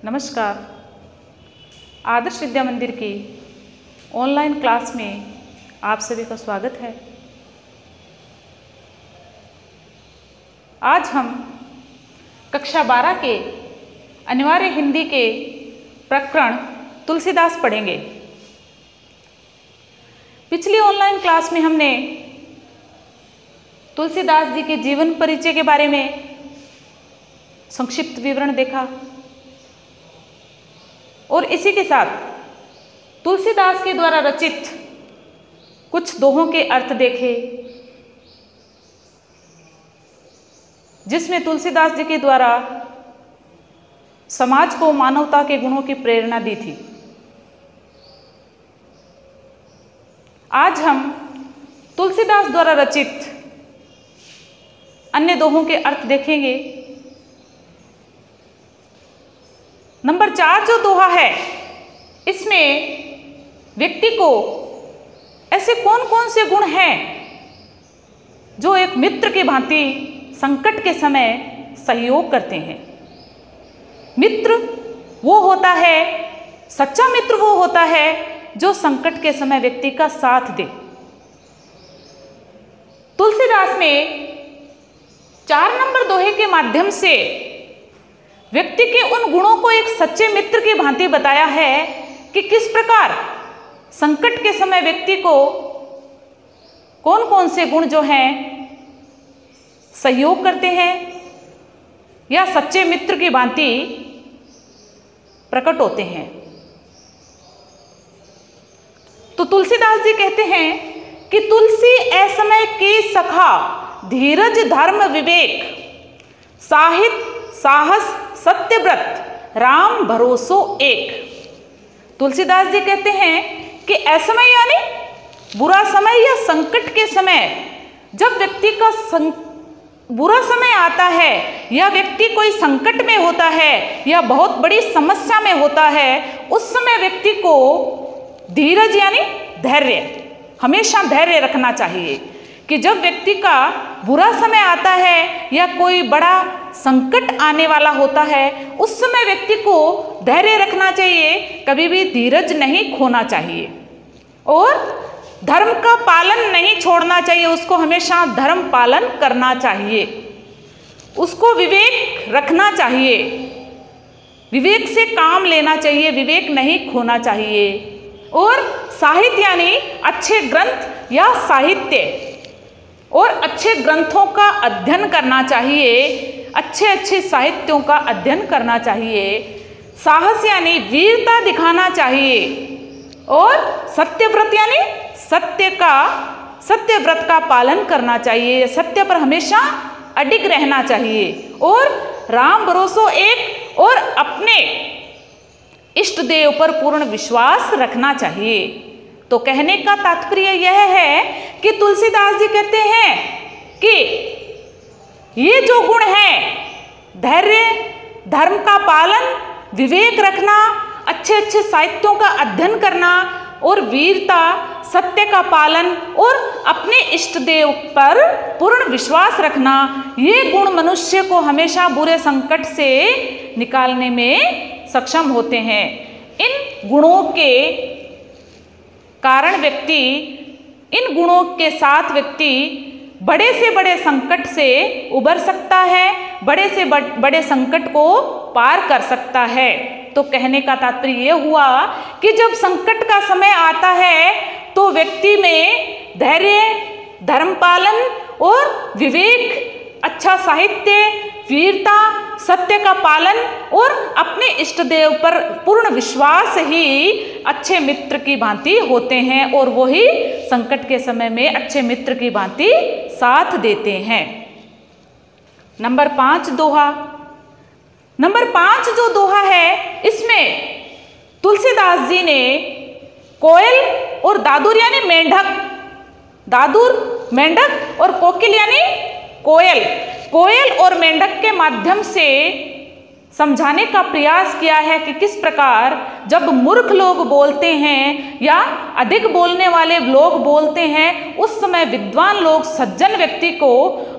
नमस्कार। आदर्श विद्या मंदिर की ऑनलाइन क्लास में आप सभी का स्वागत है। आज हम कक्षा 12 के अनिवार्य हिंदी के प्रकरण तुलसीदास पढ़ेंगे। पिछली ऑनलाइन क्लास में हमने तुलसीदास जी के जीवन परिचय के बारे में संक्षिप्त विवरण देखा और इसी के साथ तुलसीदास के द्वारा रचित कुछ दोहों के अर्थ देखे, जिसमें तुलसीदास जी के द्वारा समाज को मानवता के गुणों की प्रेरणा दी थी। आज हम तुलसीदास द्वारा रचित अन्य दोहों के अर्थ देखेंगे। नंबर 4 जो दोहा है, इसमें व्यक्ति को ऐसे कौन कौन से गुण हैं जो एक मित्र की भांति संकट के समय सहयोग करते हैं। मित्र वो होता है, सच्चा मित्र वो होता है जो संकट के समय व्यक्ति का साथ दे। तुलसीदास में 4 नंबर दोहे के माध्यम से व्यक्ति के उन गुणों को एक सच्चे मित्र की भांति बताया है कि किस प्रकार संकट के समय व्यक्ति को कौन कौन से गुण जो हैं सहयोग करते हैं या सच्चे मित्र की भांति प्रकट होते हैं। तो तुलसीदास जी कहते हैं कि तुलसी असमय की सखा, धीरज धर्म विवेक, साहित्य साहस सत्यव्रत, राम भरोसो एक। तुलसीदास जी कहते हैं कि असमय यानी बुरा समय या संकट के समय, जब व्यक्ति का बुरा समय आता है या व्यक्ति कोई संकट में होता है या बहुत बड़ी समस्या में होता है, उस समय व्यक्ति को धीरज यानी धैर्य, हमेशा धैर्य रखना चाहिए कि जब व्यक्ति का बुरा समय आता है या कोई बड़ा संकट आने वाला होता है, उस समय व्यक्ति को धैर्य रखना चाहिए, कभी भी धीरज नहीं खोना चाहिए और धर्म का पालन नहीं छोड़ना चाहिए। उसको हमेशा धर्म पालन करना चाहिए, उसको विवेक रखना चाहिए, विवेक से काम लेना चाहिए, विवेक नहीं खोना चाहिए। और साहित्य यानी अच्छे ग्रंथ या साहित्य और अच्छे ग्रंथों का अध्ययन करना चाहिए, अच्छे साहित्यों का अध्ययन करना चाहिए। साहस यानी वीरता दिखाना चाहिए और सत्यव्रत यानी सत्यव्रत का पालन करना चाहिए, सत्य पर हमेशा अडिग रहना चाहिए। और राम भरोसो एक, और अपने इष्ट देव पर पूर्ण विश्वास रखना चाहिए। तो कहने का तात्पर्य यह है कि तुलसीदास जी कहते हैं कि ये जो गुण हैं, धैर्य, धर्म का पालन, विवेक रखना, अच्छे साहित्यों का अध्ययन करना और वीरता, सत्य का पालन और अपने इष्ट देव पर पूर्ण विश्वास रखना, ये गुण मनुष्य को हमेशा बुरे संकट से निकालने में सक्षम होते हैं। इन गुणों के कारण व्यक्ति, इन गुणों के साथ व्यक्ति बड़े से बड़े संकट से उबर सकता है, बड़े से बड़े संकट को पार कर सकता है। तो कहने का तात्पर्य यह हुआ कि जब संकट का समय आता है तो व्यक्ति में धैर्य, धर्म पालन और विवेक, अच्छा साहित्य, वीरता, सत्य का पालन और अपने इष्ट देव पर पूर्ण विश्वास ही अच्छे मित्र की भांति होते हैं और वही संकट के समय में अच्छे मित्र की भांति साथ देते हैं। नंबर 5 दोहा। नंबर 5 जो दोहा है, इसमें तुलसीदास जी ने कोयल और दादुर यानी मेंढक, दादुर मेंढक और कोकिल यानी कोयल, कोयल और मेंढक के माध्यम से समझाने का प्रयास किया है कि किस प्रकार जब मूर्ख लोग बोलते हैं या अधिक बोलने वाले लोग बोलते हैं, उस समय विद्वान लोग, सज्जन व्यक्ति को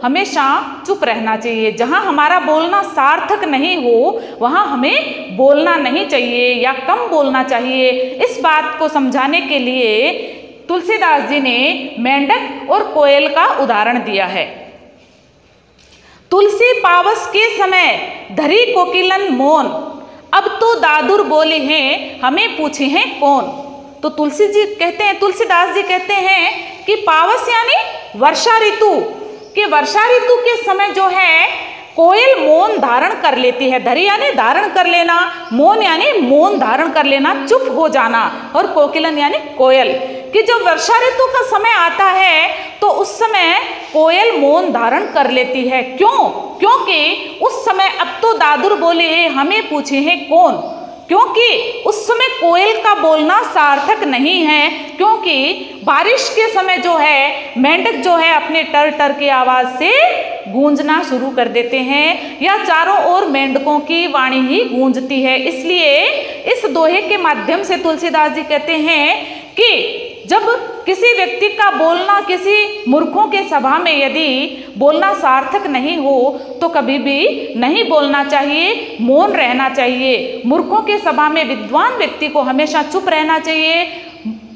हमेशा चुप रहना चाहिए। जहाँ हमारा बोलना सार्थक नहीं हो वहाँ हमें बोलना नहीं चाहिए या कम बोलना चाहिए। इस बात को समझाने के लिए तुलसीदास जी ने मेंढक और कोयल का उदाहरण दिया है। तुलसी पावस के समय धरी कोकिलन मौन, अब तो दादुर बोले हैं हमें पूछे हैं कौन। तो तुलसीदास जी कहते हैं कि पावस यानी वर्षा ऋतु, कि वर्षा ऋतु के समय जो है कोयल मौन धारण कर लेती है। धरी यानी धारण कर लेना, मौन यानी मौन धारण कर लेना, चुप हो जाना, और कोकिलन यानी कोयल, कि जब वर्षा ऋतु का समय आता है तो उस समय कोयल मौन धारण कर लेती है। क्यों? क्योंकि उस समय अब तो दादुर बोले हैं हमें पूछे हैं कौन, क्योंकि उस समय कोयल का बोलना सार्थक नहीं है। क्योंकि बारिश के समय जो है मेंढक जो है अपने टर टर की आवाज़ से गूंजना शुरू कर देते हैं, या चारों ओर मेंढकों की वाणी ही गूंजती है। इसलिए इस दोहे के माध्यम से तुलसीदास जी कहते हैं कि जब किसी व्यक्ति का बोलना किसी मूर्खों के सभा में यदि बोलना सार्थक नहीं हो तो कभी भी नहीं बोलना चाहिए, मौन रहना चाहिए। मूर्खों के सभा में विद्वान व्यक्ति को हमेशा चुप रहना चाहिए।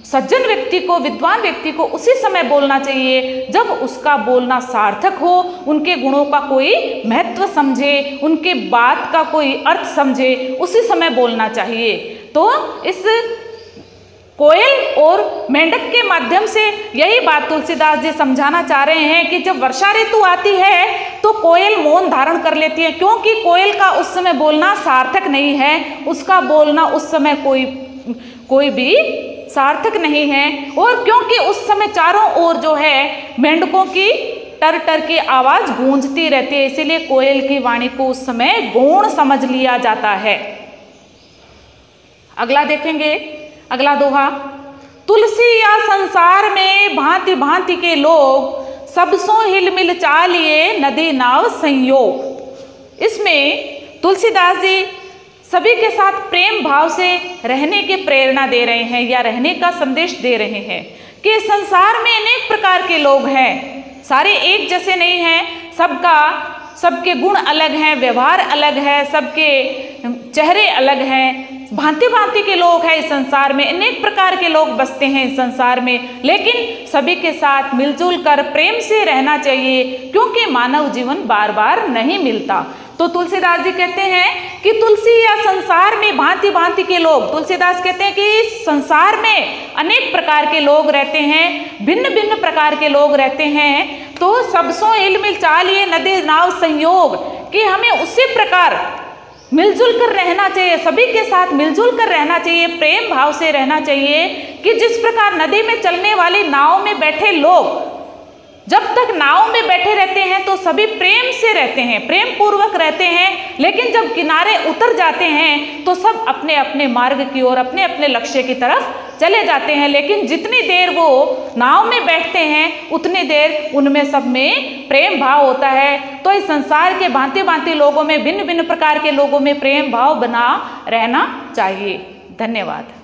सज्जन व्यक्ति को, विद्वान व्यक्ति को उसी समय बोलना चाहिए जब उसका बोलना सार्थक हो, उनके गुणों का कोई महत्व समझे, उनके बात का कोई अर्थ समझे, उसी समय बोलना चाहिए। तो इस कोयल और मेंढक के माध्यम से यही बात तुलसीदास जी समझाना चाह रहे हैं कि जब वर्षा ऋतु आती है तो कोयल मौन धारण कर लेती है, क्योंकि कोयल का उस समय बोलना सार्थक नहीं है, उसका बोलना उस समय कोई भी सार्थक नहीं है। और क्योंकि उस समय चारों ओर जो है मेंढकों की टर टर की आवाज गूंजती रहती है, इसीलिए कोयल की वाणी को उस समय गौण समझ लिया जाता है। अगला देखेंगे, अगला दोहा, तुलसी या संसार में भांति भांति के लोग, सबसों हिलमिल चालिए नदी नाव संयोग। इसमें तुलसीदास जी सभी के साथ प्रेम भाव से रहने की प्रेरणा दे रहे हैं या रहने का संदेश दे रहे हैं कि संसार में अनेक प्रकार के लोग हैं, सारे एक जैसे नहीं हैं, सबके गुण अलग हैं, व्यवहार अलग है, सबके चेहरे अलग हैं, भांति भांति के लोग हैं इस संसार में, अनेक प्रकार के लोग बसते हैं इस संसार में, लेकिन सभी के साथ मिलजुल कर प्रेम से रहना चाहिए, क्योंकि मानव जीवन बार बार नहीं मिलता। तो तुलसीदास जी कहते हैं कि तुलसी या संसार में भांति भांति के लोग, तुलसीदास कहते हैं कि इस संसार में अनेक प्रकार के लोग रहते हैं, भिन्न भिन्न प्रकार के लोग रहते हैं। तो सबसों हिलमिल चालिए नदी नाव संयोग, कि हमें उसी प्रकार मिलजुल कर रहना चाहिए, सभी के साथ मिलजुल कर रहना चाहिए, प्रेम भाव से रहना चाहिए, कि जिस प्रकार नदी में चलने वाली नाव में बैठे लोग जब तक नाव में बैठे रहते हैं तो सभी प्रेम से रहते हैं, प्रेम पूर्वक रहते हैं, लेकिन जब किनारे उतर जाते हैं तो सब अपने अपने मार्ग की ओर, अपने अपने लक्ष्य की तरफ चले जाते हैं। लेकिन जितनी देर वो नाव में बैठते हैं उतनी देर उनमें सब में प्रेम भाव होता है। तो इस संसार के भांति भांति लोगों में, भिन्न भिन्न प्रकार के लोगों में प्रेम भाव बना रहना चाहिए। धन्यवाद।